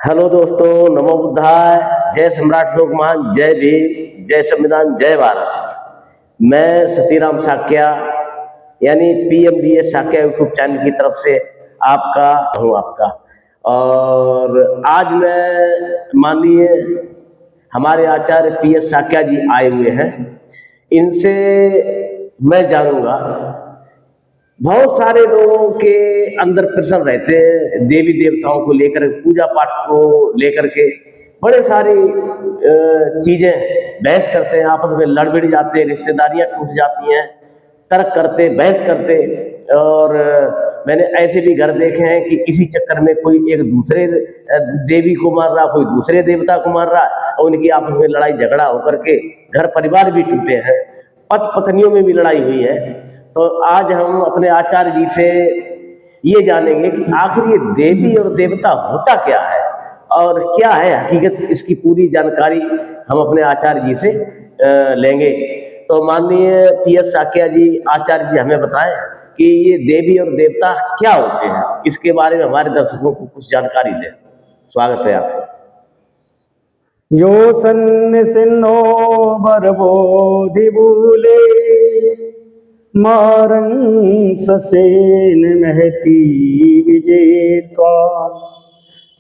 Hello दोस्तों, नमो बुद्धाय। जय सम्राट लोकमान, जय भीम, जय संविधान, जय भारत। मैं सतीराम साक्या यानी पीएमबीएस साक्या यूट्यूब चैनल की तरफ से आपका और आज मैं माननीय हमारे आचार्य पीएस साक्या जी आए हुए हैं। इनसे मैं जानूंगा, बहुत सारे लोगों के अंदर प्रश्न रहते हैं देवी देवताओं को लेकर, पूजा पाठ को लेकर के बड़े सारी चीजें बहस करते हैं, आपस में लड़ भिड़ जाते हैं, रिश्तेदारियां टूट जाती हैं, तर्क करते, बहस करते। और मैंने ऐसे भी घर देखे हैं कि इसी चक्कर में कोई एक दूसरे देवी को मार रहा, कोई दूसरे देवता को मार रहा, और उनकी आपस में लड़ाई झगड़ा होकर के घर परिवार भी टूटे हैं, पति पत्नियों में भी लड़ाई हुई है। तो आज हम अपने आचार्य जी से ये जानेंगे कि आखिर ये देवी और देवता होता क्या है और क्या है हकीकत। इसकी पूरी जानकारी हम अपने आचार्य जी से लेंगे। तो माननीय पीएस साक्या जी, आचार्य जी, हमें बताएं कि ये देवी और देवता क्या होते हैं, इसके बारे में हमारे दर्शकों को कुछ जानकारी दें। स्वागत है आपका। यो सन्न सिन्नो बरबोधि भूले मारं ससेन महती विजेत्वा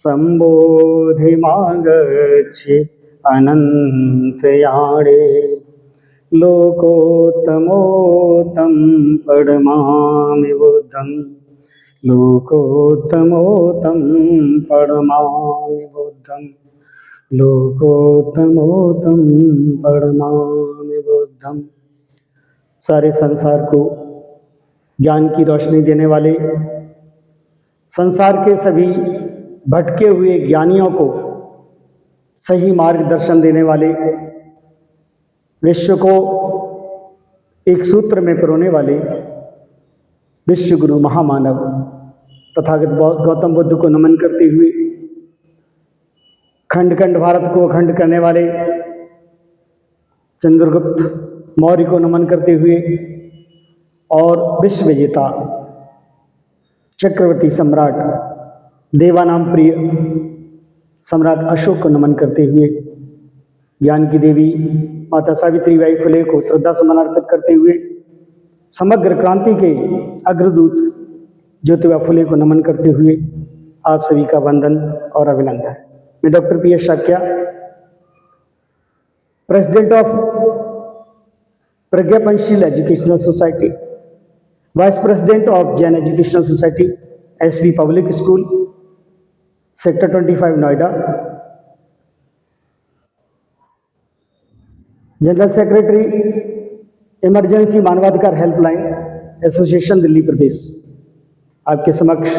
संबोधि मागच्छे अनंतयाणे लोकोत्तमोत्तम परमामि बुद्धं लोकोत्तमोत्तम परमामि बुद्धं लोकोत्तमोत्तम परमामि बुद्धं। सारे संसार को ज्ञान की रोशनी देने वाले, संसार के सभी भटके हुए ज्ञानियों को सही मार्गदर्शन देने वाले, विश्व को एक सूत्र में पिरोने वाले विश्व गुरु महामानव तथागत गौतम बुद्ध को नमन करते हुए, खंड खंड भारत को अखंड करने वाले चंद्रगुप्त मौर्य को नमन करते हुए और विश्व विजेता चक्रवर्ती सम्राट देवानाम प्रिय सम्राट अशोक को नमन करते हुए, ज्ञान की देवी माता सावित्रीबाई फुले को श्रद्धा सुमन अर्पित करते हुए, समग्र क्रांति के अग्रदूत ज्योतिबा फुले को नमन करते हुए आप सभी का वंदन और अभिनंदन। मैं doctor PS Sakya, president of Pragya Panchsheel Educational Society, vice president of Jain Educational Society, SV Public School, sector 25 Noida, general secretary emergency मानवाधिकार हेल्पलाइन एसोसिएशन दिल्ली प्रदेश, आपके समक्ष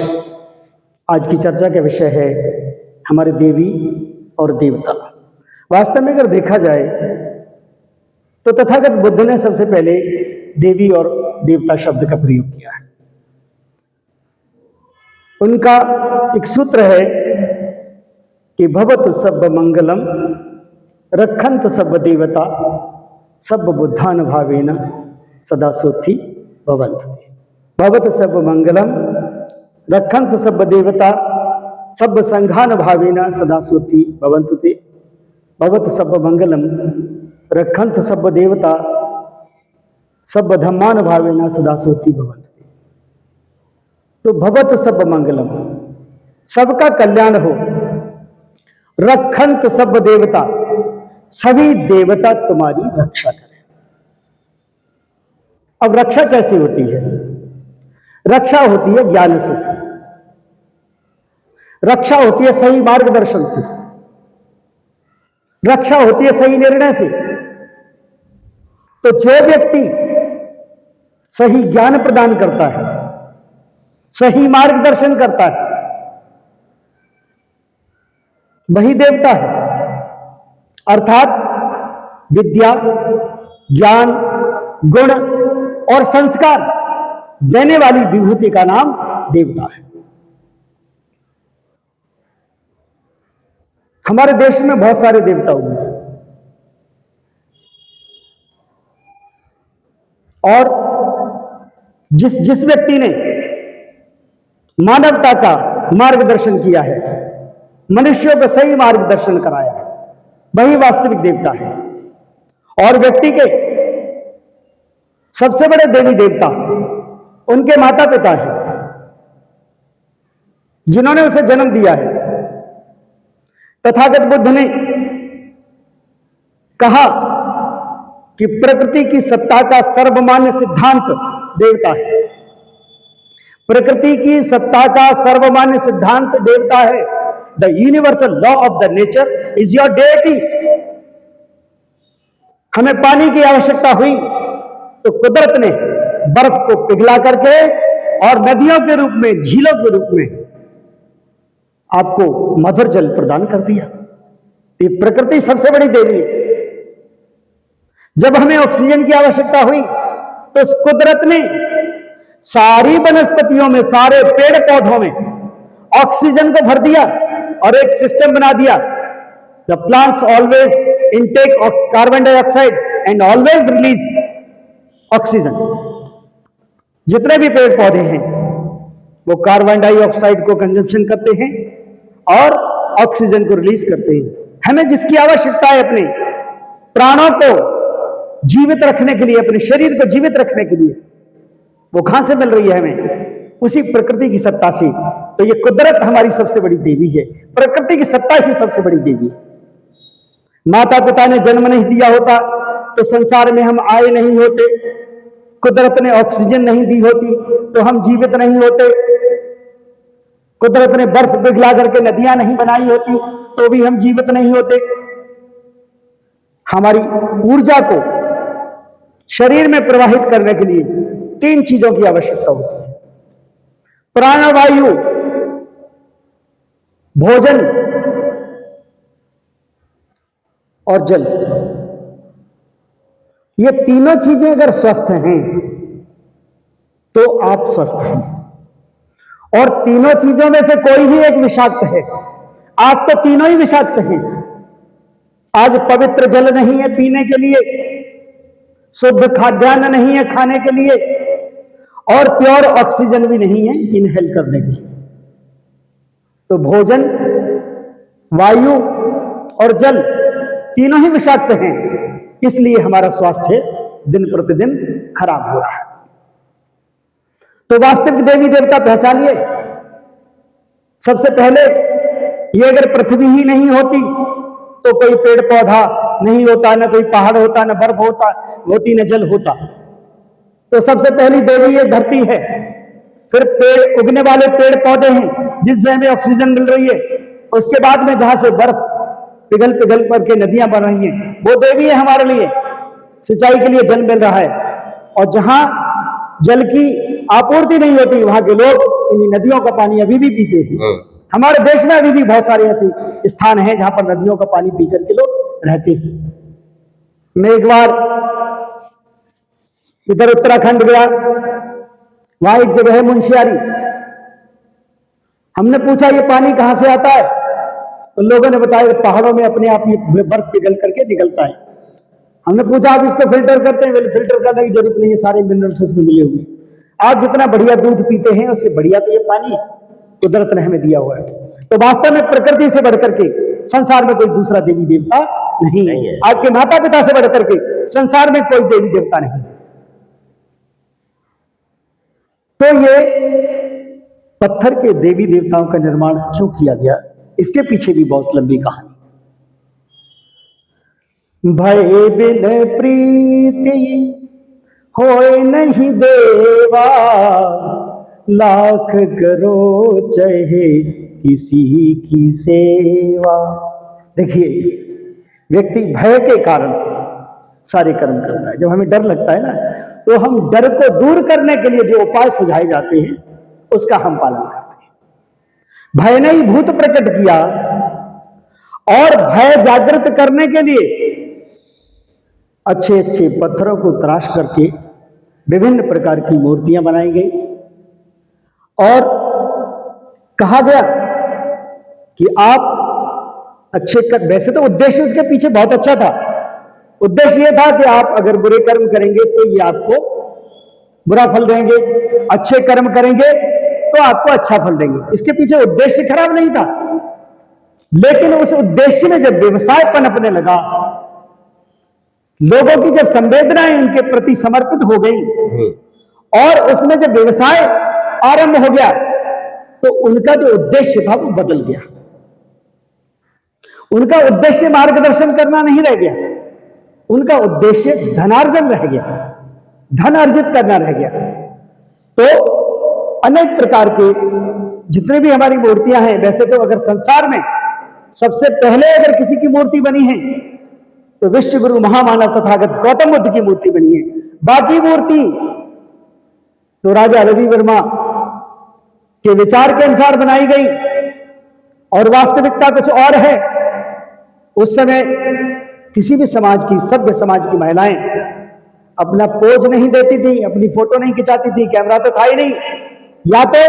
आज की चर्चा का विषय है हमारे देवी और देवता। वास्तव में अगर देखा जाए तो तथागत बुद्ध ने सबसे पहले देवी और देवता शब्द का प्रयोग किया है। उनका एक सूत्र है कि भवतु सब मंगलम रक्षन्तु सब देवता सब बुद्धान भावेन सदा सोथि भवन्तु ते। भवतु सब मंगलम रक्षन्तु सब देवता सब संघान भावेन सदा सोथि भवन्तु ते। भवतु सब मंगलम रक्षन्तु सब देवता सब धम्मान भावेन सदा सोथि भवन्तु ते। तो भवतु सब मंगलम, सबका कल्याण हो, रक्षन्तु सब देवता, सभी देवता तुम्हारी रक्षा करें। अब रक्षा कैसे होती है? रक्षा होती है ज्ञान से, रक्षा होती है सही मार्गदर्शन से, रक्षा होती है सही निर्णय से। तो जो व्यक्ति सही ज्ञान प्रदान करता है, सही मार्गदर्शन करता है, वही देवता है। अर्थात विद्या, ज्ञान, गुण और संस्कार देने वाली विभूति का नाम देवता है। हमारे देश में बहुत सारे देवता हुए और जिस व्यक्ति ने मानवता का मार्गदर्शन किया है, मनुष्यों को सही मार्गदर्शन कराया है, वही वास्तविक देवता है। और व्यक्ति के सबसे बड़े देवी देवता उनके माता पिता हैं, जिन्होंने उसे जन्म दिया है। तथागत बुद्ध ने कहा कि प्रकृति की सत्ता का सर्वमान्य सिद्धांत देवता है। प्रकृति की सत्ता का सर्वमान्य सिद्धांत देवता है। The universal law of the nature is your deity. हमें पानी की आवश्यकता हुई तो कुदरत ने बर्फ को पिघला करके और नदियों के रूप में, झीलों के रूप में आपको मधुर जल प्रदान कर दिया। ये प्रकृति सबसे बड़ी देवी है। जब हमें ऑक्सीजन की आवश्यकता हुई तो उस कुदरत ने सारी वनस्पतियों में, सारे पेड़ पौधों में ऑक्सीजन को भर दिया और एक सिस्टम बना दिया। The plants always intake of carbon dioxide and always release oxygen. जितने भी पेड़ पौधे हैं वो कार्बन डाइऑक्साइड को कंजम्पशन करते हैं और ऑक्सीजन को रिलीज करते हैं। हमें जिसकी आवश्यकता है अपने प्राणों को जीवित रखने के लिए, अपने शरीर को जीवित रखने के लिए, वो कहां से मिल रही है हमें? उसी प्रकृति की सत्ता से। तो ये कुदरत हमारी सबसे बड़ी देवी है, प्रकृति की सत्ता ही सबसे बड़ी देवी है। माता पिता ने जन्म नहीं दिया होता तो संसार में हम आए नहीं होते, कुदरत ने ऑक्सीजन नहीं दी होती तो हम जीवित नहीं होते, कुदरत ने बर्फ पिघला करके नदियां नहीं बनाई होती तो भी हम जीवित नहीं होते। हमारी ऊर्जा को शरीर में प्रवाहित करने के लिए 3 चीजों की आवश्यकता होती है: प्राणवायु, भोजन और जल। ये तीनों चीजें अगर स्वस्थ हैं तो आप स्वस्थ हैं। और तीनों चीजों में से कोई भी एक विषाक्त है। आज तो तीनों ही विषाक्त हैं। आज पवित्र जल नहीं है पीने के लिए, शुद्ध खाद्यान्न नहीं है खाने के लिए, और प्योर ऑक्सीजन भी नहीं है इनहेल करने के लिए। तो भोजन, वायु और जल तीनों ही विषाक्त हैं, इसलिए हमारा स्वास्थ्य दिन प्रतिदिन खराब हो रहा है। तो वास्तविक देवी देवता पहचानिए। सबसे पहले, ये अगर पृथ्वी ही नहीं होती तो कोई पेड़ पौधा नहीं होता, न कोई पहाड़ होता, न बर्फ होती, न जल होता। तो सबसे पहली देवी ये धरती है। फिर पेड़, उगने वाले पेड़ पौधे हैं जिनसे हमें ऑक्सीजन मिल रही है। उसके बाद में जहां से बर्फ पिघल पिघल करके नदियां बन रही हैं, वो देवी है हमारे लिए। सिंचाई के लिए जल मिल रहा है, और जहां जल की आपूर्ति नहीं होती वहां के लोग इन नदियों का पानी अभी भी पीते हैं। हमारे देश में अभी भी बहुत सारे ऐसे स्थान हैं जहां पर नदियों का पानी पीकर के लोग रहते हैं। मैं एक बार इधर उत्तराखंड गया, वहां एक जगह है मुंशियारी। हमने पूछा ये पानी कहां से आता है? उन लोगों ने बताया पहाड़ों में अपने आप ये बर्फ पिघल करके निकलता है। हमने पूछा आप इसको फिल्टर करते हैं? फिल्टर करने की जरूरत नहीं है, सारे मिनरल्स इसमें मिले हुए। आप जितना बढ़िया दूध पीते हैं उससे बढ़िया तो ये पानी कुदरत ने हमें दिया हुआ है। तो वास्तव में प्रकृति से बढ़कर के संसार में कोई दूसरा देवी देवता नहीं है। आपके माता पिता से बढ़कर के संसार में कोई देवी देवता नहीं। तो ये पत्थर के देवी देवताओं का निर्माण क्यों किया गया, इसके पीछे भी बहुत लंबी कहानी। भय बिन प्रीति होए नहीं देवा, लाख करो चाहे किसी की सेवा। देखिए, व्यक्ति भय के कारण सारे कर्म करता है। जब हमें डर लगता है ना, तो हम डर को दूर करने के लिए जो उपाय सुझाए जाते हैं उसका हम पालन करते हैं। भय ने ही भूत प्रकट किया, और भय जागृत करने के लिए अच्छे अच्छे पत्थरों को तराश करके विभिन्न प्रकार की मूर्तियां बनाई गई। और कहा गया कि आप वैसे तो उद्देश्य उसके पीछे बहुत अच्छा था। उद्देश्य यह था कि आप अगर बुरे कर्म करेंगे तो ये आपको बुरा फल देंगे, अच्छे कर्म करेंगे तो आपको अच्छा फल देंगे। इसके पीछे उद्देश्य खराब नहीं था। लेकिन उस उद्देश्य में जब व्यवसाय पनपने लगा, लोगों की जब संवेदनाएं उनके प्रति समर्पित हो गई और उसमें जब व्यवसाय आरंभ हो गया, तो उनका जो उद्देश्य था वो बदल गया। उनका उद्देश्य मार्गदर्शन करना नहीं रह गया, उनका उद्देश्य धनार्जन रह गया, धन अर्जित करना रह गया। तो अनेक प्रकार के जितने भी हमारी मूर्तियां हैं, वैसे तो अगर संसार में सबसे पहले अगर किसी की मूर्ति बनी है तो विश्व गुरु महामानव तथागत गौतम बुद्ध की मूर्ति बनी है। बाकी मूर्ति तो राजा रवि वर्मा के विचार के अनुसार बनाई गई और वास्तविकता कुछ और है। उस समय किसी भी समाज की, सभ्य समाज की महिलाएं अपना पोज नहीं देती थी, अपनी फोटो नहीं खिंचाती थी, कैमरा तो था ही नहीं। या तो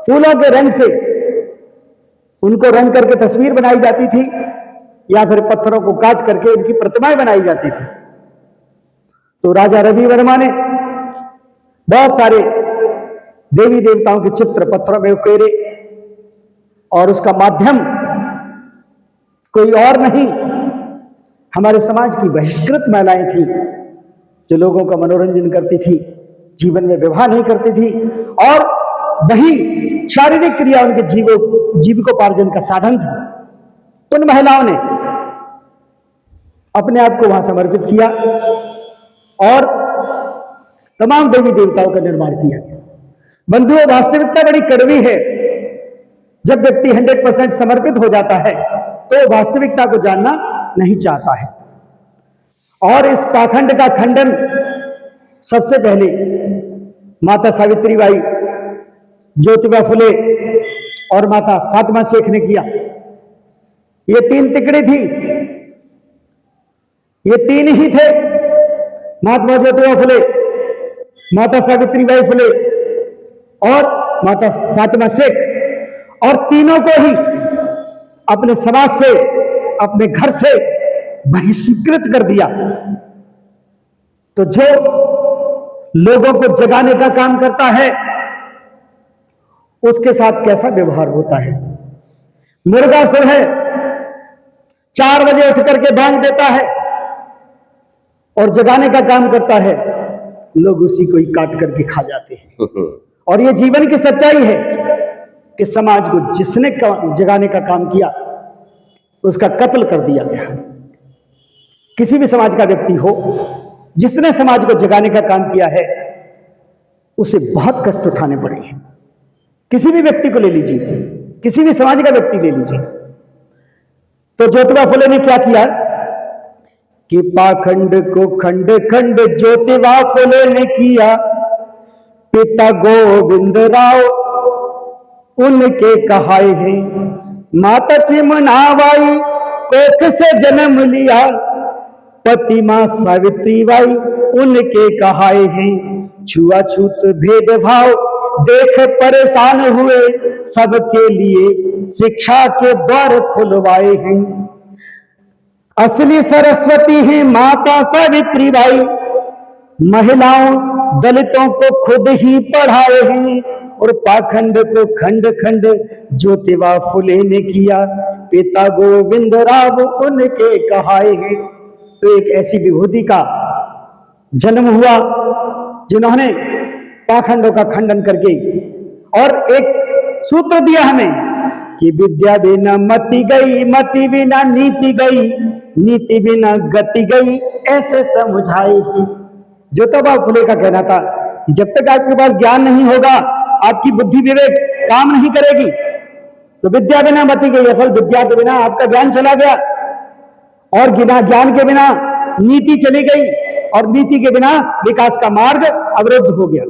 फूलों के रंग से उनको रंग करके तस्वीर बनाई जाती थी, या फिर पत्थरों को काट करके उनकी प्रतिमाएं बनाई जाती थी। तो राजा रवि वर्मा ने बहुत सारे देवी देवताओं के चित्र पत्थरों में उकेरे और उसका माध्यम कोई और नहीं, हमारे समाज की बहिष्कृत महिलाएं थी जो लोगों का मनोरंजन करती थी, जीवन में विवाह नहीं करती थी और वही शारीरिक क्रिया उनके जीविकोपार्जन का साधन था। उन महिलाओं ने अपने आप को वहां समर्पित किया और तमाम देवी देवताओं का निर्माण किया। बंधुओं, वास्तविकता बड़ी कड़वी है। जब व्यक्ति 100% समर्पित हो जाता है तो वास्तविकता को जानना नहीं चाहता है। और इस पाखंड का खंडन सबसे पहले माता सावित्रीबाई, ज्योतिबा फुले और माता फातिमा शेख ने किया। ये तीन तिकड़ी थी, ये तीन ही थे, महात्मा ज्योतिबा फुले, माता सावित्रीबाई फुले और माता फातिमा शेख। और तीनों को ही अपने समाज से, अपने घर से बहिष्कृत कर दिया। तो जो लोगों को जगाने का काम करता है उसके साथ कैसा व्यवहार होता है। मुर्गासुर है, 4 बजे उठ करके बांग देता है और जगाने का काम करता है, लोग उसी को ही काट करके खा जाते हैं। और ये जीवन की सच्चाई है कि समाज को जिसने जगाने का काम किया उसका कत्ल कर दिया गया। किसी भी समाज का व्यक्ति हो, जिसने समाज को जगाने का काम किया है उसे बहुत कष्ट उठाने पड़े हैं। किसी भी व्यक्ति को ले लीजिए, किसी भी समाज का व्यक्ति ले लीजिए। तो ज्योतिबा फुले ने क्या किया कि पाखंड को खंड खंड ज्योतिबा फुले ने किया। पिता गोविंद राव उनके कहाए हैं, माता चिमनाबाई कोख से जन्म लिया। पति मां सावित्रीबाई उनके कहाए हैं, छुआछूत भेदभाव देख परेशान हुए, सबके लिए शिक्षा के द्वार खुलवाए हैं। असली सरस्वती है माता सावित्रीबाई, महिलाओं दलितों को खुद ही पढ़ाए हैं। और पाखंड को खंड खंड ज्योतिबा फुले ने किया। पिता गोविंद राव उनके कहाए हैं। तो एक ऐसी विभूति का जन्म हुआ जिन्होंने पाखंडों का खंडन करके और एक सूत्र दिया हमें कि विद्या बिना मति गई, मति बिना नीति गई, नीति बिना गति गई, ऐसे समझाएगी। ज्योतिबा फुले का कहना था कि जब तक आपके पास ज्ञान नहीं होगा, आपकी बुद्धि विवेक काम नहीं करेगी। तो विद्या बिना मति गई, असल विद्या के बिना आपका ज्ञान चला गया और बिना ज्ञान के बिना नीति चली गई और नीति के बिना विकास का मार्ग अवरुद्ध हो गया।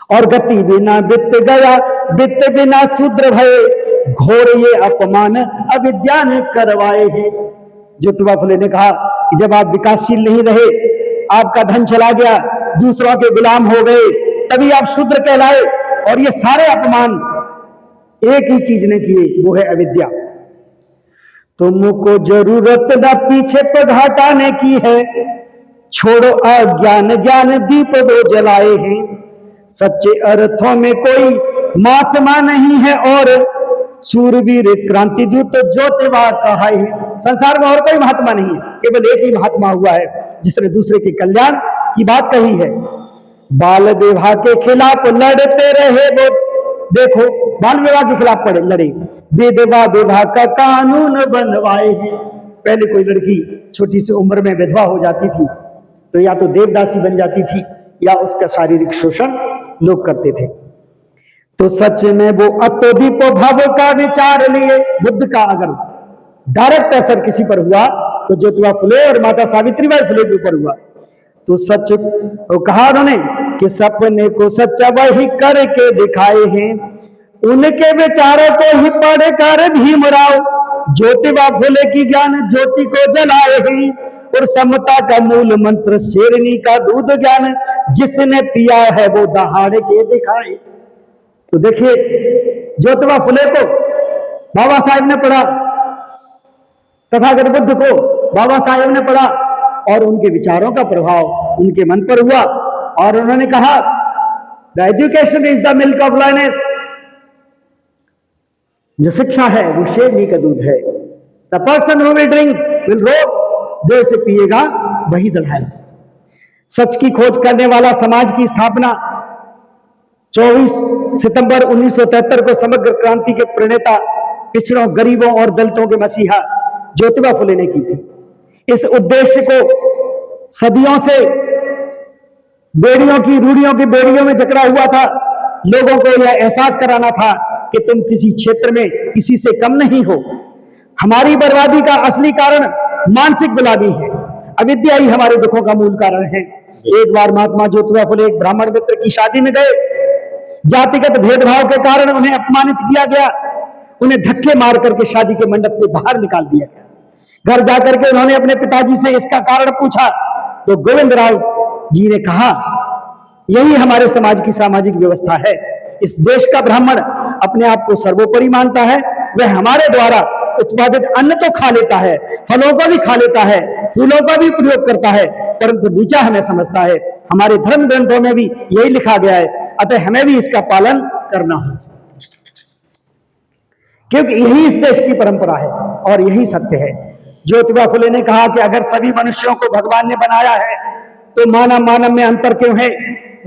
और गति बिना वित्त गया, वित्त बिना शूद्र भये, घोर ये अपमान अविद्या ने करवाए हैं। ज्योतिबा फुले ने कहा कि जब आप विकासशील नहीं रहे, आपका धन चला गया, दूसरों के गुलाम हो गए, तभी आप शूद्र कहलाए। और ये सारे अपमान एक ही चीज ने किए, वो है अविद्या। तुमको जरूरत न पीछे पग हटाने की है, छोड़ो अज्ञान, ज्ञान दीप वो जलाए हैं। सच्चे अर्थों में कोई महात्मा नहीं है और सूरवीर क्रांति दूत तो ज्योतिबा कहा है। संसार में और कोई महात्मा नहीं है, केवल एक ही महात्मा हुआ है जिसने दूसरे के कल्याण की बात कही है। बाल विवाह के खिलाफ लड़ते रहे वो, देखो बाल विवाह के खिलाफ लड़े, विधवा विवाह का कानून बनवाए हैं। पहले कोई लड़की छोटी सी उम्र में विधवा हो जाती थी तो या तो देवदासी बन जाती थी या उसका शारीरिक शोषण लोग करते थे। तो सच में वो अतोदीपो भव का विचार लिए, बुद्ध का अगर डायरेक्ट असर किसी पर हुआ तो ज्योतिबा फुले और माता सावित्रीबाई फुले के ऊपर हुआ। तो सच कहा उन्होंने कि सपने को सच्चा वही करके दिखाए हैं, उनके विचारों को ही पढ़कर भीमराव ज्योतिबा फुले की ज्ञान ज्योति को जलाए हैं। और समता का मूल मंत्र शेरनी का दूध ज्ञान जिसने पिया है वो दहाड़ के दिखाए। तो देखिए ज्योतिबा फुले को बाबा साहेब ने पढ़ा, तथागत बुद्ध को बाबा साहेब ने पढ़ा और उनके विचारों का प्रभाव उनके मन पर हुआ और उन्होंने कहा the education is the milk of lioness, जो शिक्षा है वो शेरनी का दूध है। The person who will drink will रोग, जो इसे पिएगा वही दढ़ाएगा। सच की खोज करने वाला समाज की स्थापना 24 सितंबर 1973 को समग्र क्रांति के प्रणेता, पिछड़ों, गरीबों और दलितों के मसीहा ज्योतिबा फुले ने की थी। इस उद्देश्य को सदियों से बेड़ियों की, रूढ़ियों की बेड़ियों में जकड़ा हुआ था। लोगों को यह एहसास कराना था कि तुम किसी क्षेत्र में किसी से कम नहीं हो। हमारी बर्बादी का असली कारण मानसिक गुलामी है, अविद्या ही हमारे दुखों का मूल कारण है। एक बार महात्मा ज्योतिबा फुले एक ब्राह्मण मित्र की शादी में गए। जातिगत भेदभाव के कारण उन्हें अपमानित किया गया, उन्हें धक्के मार करके शादी के मंडप से बाहर निकाल दिया गया। घर जाकर के उन्होंने अपने पिताजी से इसका कारण पूछा तो गोविंद राव जी ने कहा यही हमारे समाज की सामाजिक व्यवस्था है। इस देश का ब्राह्मण अपने आप को सर्वोपरि मानता है, वह हमारे द्वारा उत्पादित अन्न तो खा लेता है, फलों को भी खा लेता है, फूलों का भी प्रयोग करता है, परंतु नीचा हमें समझता है। हमारे धर्म ग्रंथों में भी यही लिखा गया है, अतः हमें भी इसका पालन करना हो, क्योंकि यही इस देश की परंपरा है और यही सत्य है। ज्योतिबा फुले ने कहा कि अगर सभी मनुष्यों को भगवान ने बनाया है तो मानव मानव में अंतर क्यों है?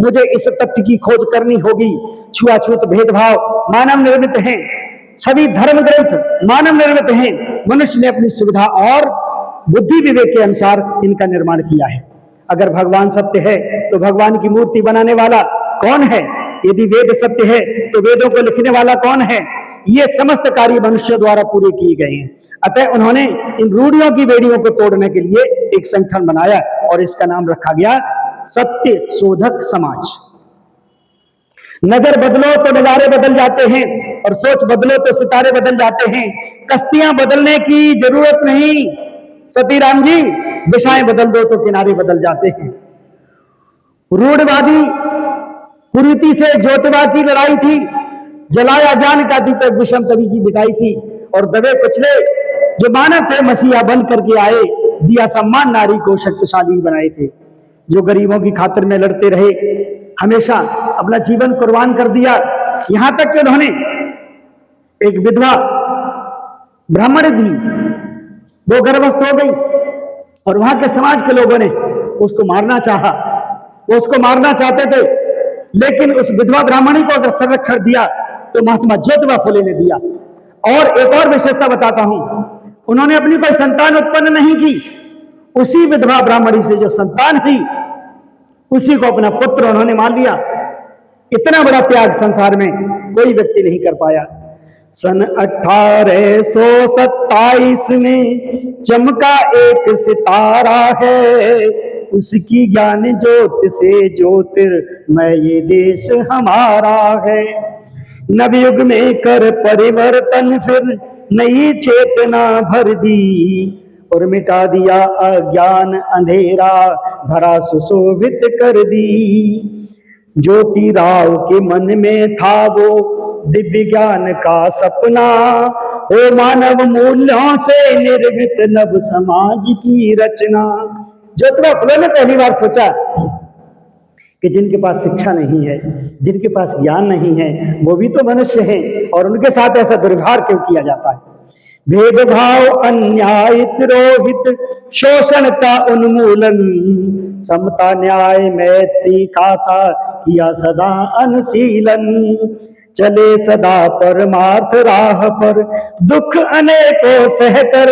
मुझे इस तथ्य की खोज करनी होगी। छुआछूत भेदभाव मानव निर्मित हैं, सभी धर्म ग्रंथ मानव निर्मित हैं। मनुष्य ने अपनी सुविधा और बुद्धि विवेक के अनुसार इनका निर्माण किया है। अगर भगवान सत्य है तो भगवान की मूर्ति बनाने वाला कौन है? यदि वेद सत्य है तो वेदों को लिखने वाला कौन है? ये समस्त कार्य मनुष्य द्वारा पूरे किए गए हैं। अतः उन्होंने इन रूढ़ियों की बेड़ियों को तोड़ने के लिए एक संगठन बनाया और इसका नाम रखा गया सत्य शोधक समाज। नजर बदलो तो नजारे बदल जाते हैं और सोच बदलो तो सितारे बदल जाते हैं। कश्तियां बदलने की जरूरत नहीं सतीराम जी, दिशाएं बदल दो तो किनारे बदल जाते हैं। रूढ़वादी कुरीति से ज्योतिबा की लड़ाई थी, जलाया ज्ञान का दीपक विषम कवि की बिगाई थी और दबे कुचले जो मानव थे मसीहा बन करके आए, दिया सम्मान नारी को शक्तिशाली बनाए थे। जो गरीबों की खातिर में लड़ते रहे, हमेशा अपना जीवन कुर्बान कर दिया। यहां तक कि उन्होंने एक विधवा ब्राह्मण थी, वो गर्भस्थ हो गई और वहां के समाज के लोगों ने उसको मारना चाहा। वो उसको मारना चाहते थे, लेकिन उस विधवा ब्राह्मणी को अगर संरक्षण दिया तो महात्मा ज्योतिबा फुले ने दिया। और एक और विशेषता बताता हूं, उन्होंने अपनी कोई संतान उत्पन्न नहीं की, उसी विधवा ब्राह्मणी से जो संतान थी उसी को अपना पुत्र उन्होंने मान लिया। इतना बड़ा त्याग संसार में कोई व्यक्ति नहीं कर पाया। सन 1827 में चमका एक सितारा है, उसकी ज्ञान ज्योत से ज्योतिर्मय ये देश हमारा है। नवयुग में कर परिवर्तन फिर नई चेतना भर दी और मिटा दिया अज्ञान अंधेरा धरा सुशोभित कर दी। ज्योतिराव के मन में था वो दिव्य ज्ञान का सपना, हो मानव मूल्यों से निर्मित नव समाज की रचना। ज्योतिबा फुले ने पहली बार सोचा कि जिनके पास शिक्षा नहीं है, जिनके पास ज्ञान नहीं है, वो भी तो मनुष्य हैं, और उनके साथ ऐसा दुर्व्यवहार क्यों किया जाता है। भेदभाव, अन्याय, तिरोहित, शोषण का उन्मूलन, समता, न्याय, मैत्री का था किया सदा अनुशीलन। चले सदा परमार्थ राह पर, दुख अनेकों सहकर,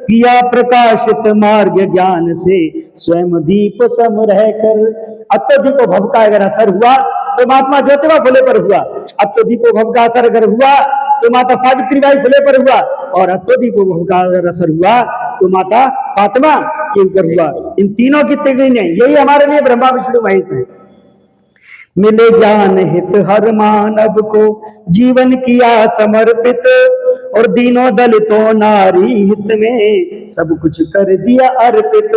किया प्रकाशित मार्ग ज्ञान से, स्वयं दीप सम रहकर। अत्यधिक भव का अगर असर हुआ तो महात्मा ज्योतिबा फुले पर हुआ, अत्यधिक भव का असर अगर हुआ तो माता सावित्रीबाई फुले पर हुआ, और अत्यधिक भव का अगर असर हुआ तो माता फातिमा के ऊपर हुआ। इन तीनों की तिगड़ी ने, यही हमारे लिए ब्रह्मा विष्णु महेश है। मिले ज्ञान हित हर मानव को, जीवन किया समर्पित, और दीनों दलितों नारी हित में सब कुछ कर दिया अर्पित।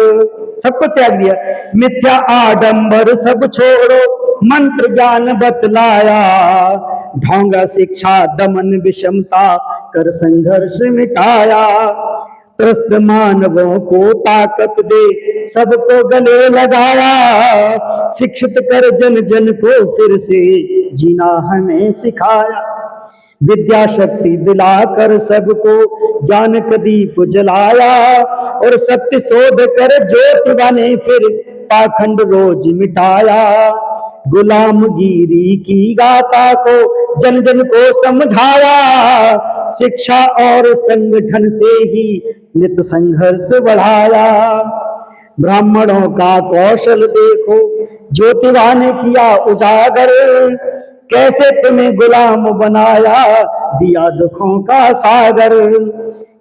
सबको त्याग दिया। मिथ्या आडंबर सब छोड़ो, मंत्र ज्ञान बतलाया, ढोंगा शिक्षा दमन विषमता कर संघर्ष मिटाया। त्रस्त मानवों को ताकत दे, सबको गले लगाया, शिक्षित कर जन जन को फिर से जीना हमें सिखाया। विद्या शक्ति दिलाकर सबको ज्ञान का दीप जलाया, और सत्य शोध कर ज्योति बने फिर पाखंड रोज मिटाया। गुलामगिरी की गाथा को जन जन को समझाया, शिक्षा और संगठन से ही नित संघर्ष बढ़ाया। ब्राह्मणों का कौशल देखो, ज्योतिबा ने किया उजागर, कैसे तुम्हें गुलाम बनाया, दिया दुखों का सागर।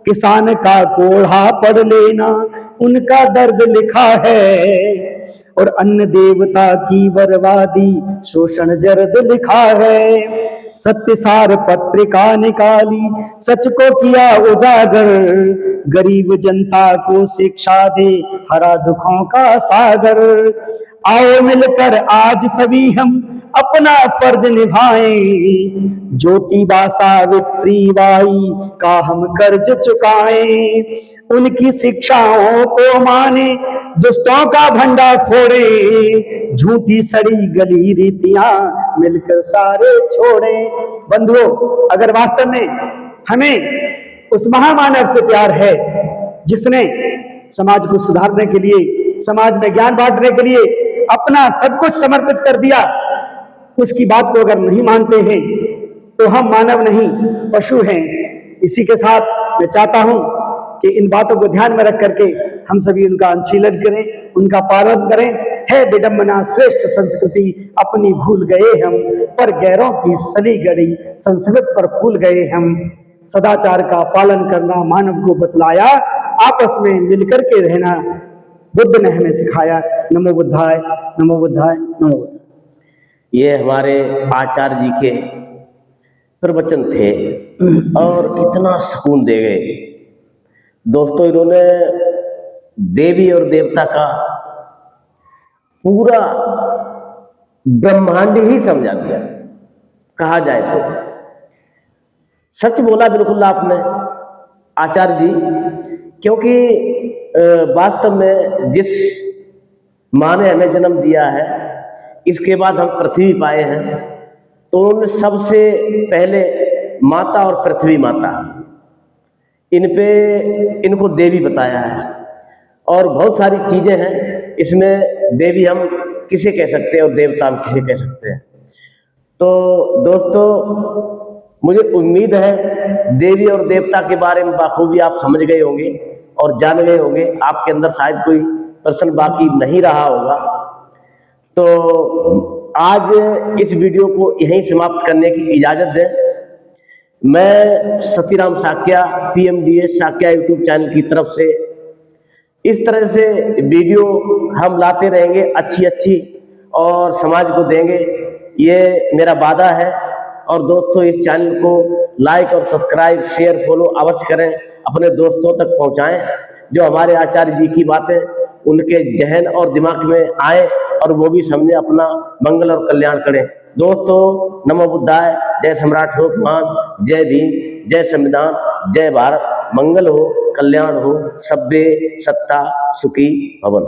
किसान का कोढ़ा पढ़ लेना, उनका दर्द लिखा है, और अन्न देवता की बर्बादी शोषण जर्द लिखा है। सत्यसार पत्रिका निकाली, सच को किया उजागर, गरीब जनता को शिक्षा दे हरा दुखों का सागर। आओ मिलकर आज सभी हम अपना फर्ज निभाएं, ज्योतिबा सावित्रीबाई का हम कर्ज चुकाएं। उनकी शिक्षाओं को माने, दुष्टों का भंडा फोड़े, झूठी सड़ी गली रीतियां मिलकर सारे छोड़े। बंधुओं, अगर वास्तव में हमें उस महामानव से प्यार है जिसने समाज को सुधारने के लिए, समाज में ज्ञान बांटने के लिए अपना सब कुछ समर्पित कर दिया, उसकी बात को अगर नहीं मानते हैं तो हम मानव नहीं पशु हैं। इसी के साथ मैं चाहता हूं कि इन बातों को ध्यान में रख करके हम सभी उनका अनुशीलन करें, उनका पालन करें। है विडंबना श्रेष्ठ संस्कृति अपनी भूल गए हम, पर गैरों की सली गड़ी संस्कृत पर फूल गए हम। सदाचार का पालन करना मानव को बतलाया, आपस में मिलकर के रहना बुद्ध ने हमें सिखाया। नमो बुद्धाय, नमो बुद्धाय, नमो बुद्धाय। ये हमारे आचार्य जी के प्रवचन थे और कितना सुकून दे गए। दोस्तों, इन्होंने देवी और देवता का पूरा ब्रह्मांड ही समझा दिया, कहा जाए तो। सच बोला बिल्कुल आपने आचार्य जी, क्योंकि वास्तव में जिस माँ ने हमें जन्म दिया है, इसके बाद हम पृथ्वी पाए हैं, तो उन्होंने सबसे पहले माता और पृथ्वी माता इनको देवी बताया है। और बहुत सारी चीजें हैं इसमें, देवी हम किसे कह सकते हैं और देवता हम किसे कह सकते हैं। तो दोस्तों, मुझे उम्मीद है देवी और देवता के बारे में बाखूबी आप समझ गए होंगे और जान गए होंगे। आपके अंदर शायद कोई प्रश्न बाकी नहीं रहा होगा। तो आज इस वीडियो को यहीं समाप्त करने की इजाजत दें। मैं Satiram Sakya, PMDS Sakya YouTube channel की तरफ से इस तरह से वीडियो हम लाते रहेंगे, अच्छी और समाज को देंगे, ये मेरा वादा है। और दोस्तों, इस चैनल को लाइक और सब्सक्राइब, शेयर, फॉलो अवश्य करें, अपने दोस्तों तक पहुंचाएं, जो हमारे आचार्य जी की बातें उनके जहन और दिमाग में आए और वो भी समझे, अपना मंगल और कल्याण करें। दोस्तों, नमो बुद्धाय, जय सम्राट अशोक महान, जय भीम, जय संविधान, जय भारत। मंगल हो, कल्याण हो, सब्बे सत्ता सुखी भवन।